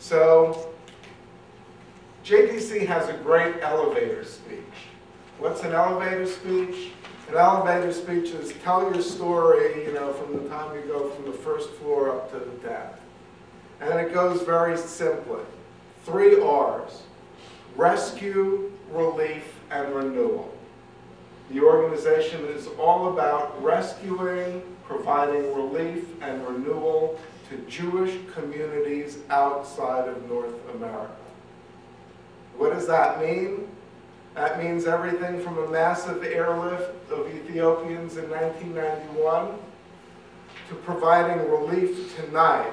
So JDC has a great elevator speech. What's an elevator speech? An elevator speech is tell your story, from the time you go from the first floor up to the 10th. And it goes very simply. 3 R's: rescue, relief, and renewal. The organization is all about rescuing, providing relief and renewal to Jewish communities outside of North America. What does that mean? That means everything from a massive airlift of Ethiopians in 1991 to providing relief tonight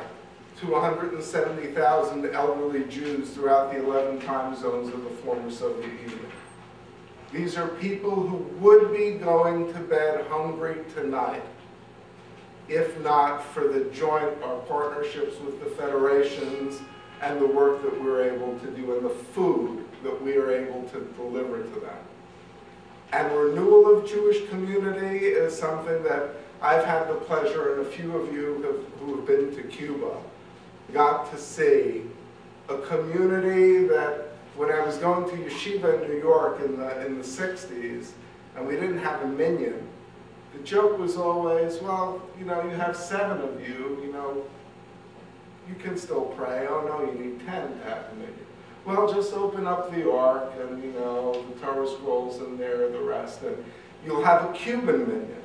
to 170,000 elderly Jews throughout the 11 time zones of the former Soviet Union. These are people who would be going to bed hungry tonight if not for the joint or partnerships with the federations and the work that we're able to do and the food that we are able to deliver to them. And renewal of Jewish community is something that I've had the pleasure, and a few of you who have been to Cuba, got to see a community that when I was going to yeshiva in New York in the 60s, and we didn't have a minyan, the joke was always, well, you have 7 of you, you can still pray. Oh no, you need 10 to have a minyan. Well, just open up the Ark and, the Torah scrolls in there, the rest, and you'll have a Cuban minyan.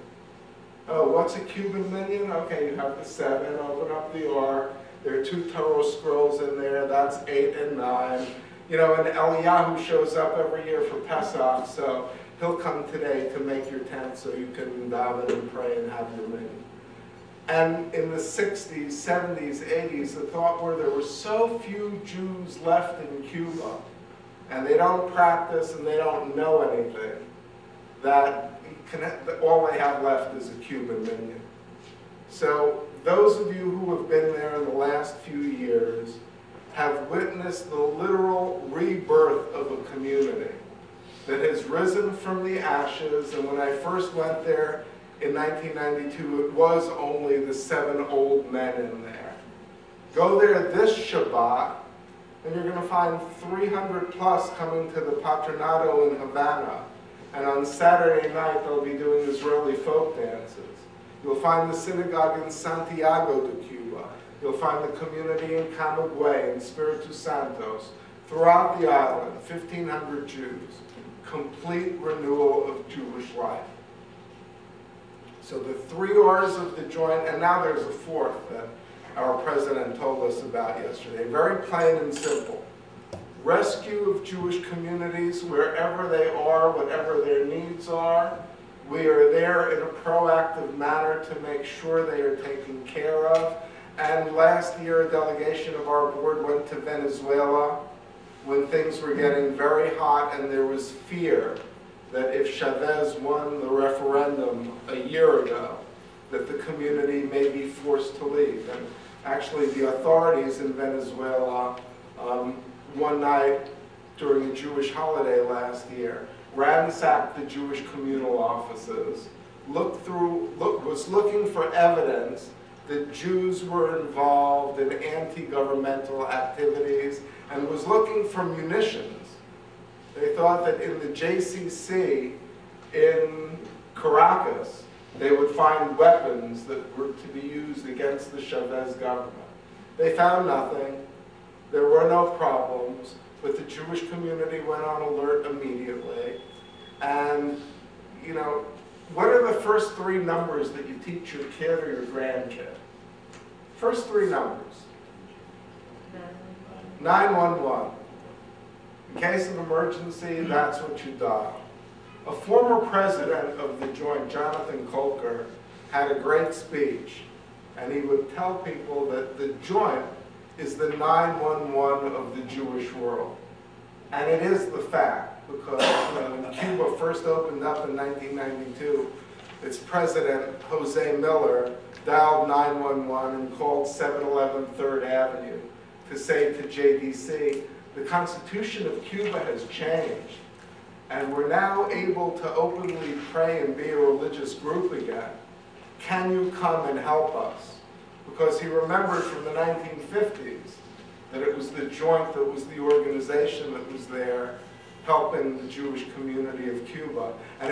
Oh, what's a Cuban minyan? Okay, you have the 7, open up the Ark. There are 2 Torah scrolls in there, that's 8 and 9. And Eliyahu shows up every year for Pesach, so he'll come today to make your tent so you can daven and pray and have your minyan. And in the 60s, 70s, 80s, the thought were there were so few Jews left in Cuba, and they don't practice and they don't know anything, that all they have left is a Cuban minyan. So those of you who have been there in the last few years have witnessed the literal rebirth of a community that has risen from the ashes. And when I first went there in 1992, it was only the 7 old men in there. Go there this Shabbat, and you're going to find 300 plus coming to the Patronato in Havana. And on Saturday night, they'll be doing Israeli folk dances. You'll find the synagogue in Santiago de Cuba. You'll find the community in Camagüey, in Espiritu Santos. Throughout the island, 1,500 Jews. Complete renewal of Jewish life. So the 3 R's of the joint, and now there's a 4th that our president told us about yesterday. Very plain and simple. Rescue of Jewish communities wherever they are, whatever their needs are. We are there in a proactive manner to make sure they are taken care of. And last year, a delegation of our board went to Venezuela when things were getting very hot and there was fear that if Chavez won the referendum a year ago, that the community may be forced to leave. And actually, the authorities in Venezuela, one night during a Jewish holiday last year, ransacked the Jewish communal offices, was looking for evidence that Jews were involved in anti-governmental activities, and was looking for munitions. They thought that in the JCC in Caracas, they would find weapons that were to be used against the Chavez government. They found nothing. There were no problems, but the Jewish community went on alert immediately. And, what are the first 3 numbers that you teach your kid or your grandkid? First 3 numbers. 911. In case of emergency, that's what you dial. A former president of the Joint, Jonathan Kolker, had a great speech, and he would tell people that the Joint is the 911 of the Jewish world. And it is the fact, because when Cuba first opened up in 1992, its president, Jose Miller, dialed 911 and called 711 3rd Avenue to say to JDC, the Constitution of Cuba has changed, and we're now able to openly pray and be a religious group again. Can you come and help us? Because he remembered from the 1950s that it was the joint, that it was the organization that was there helping the Jewish community of Cuba. And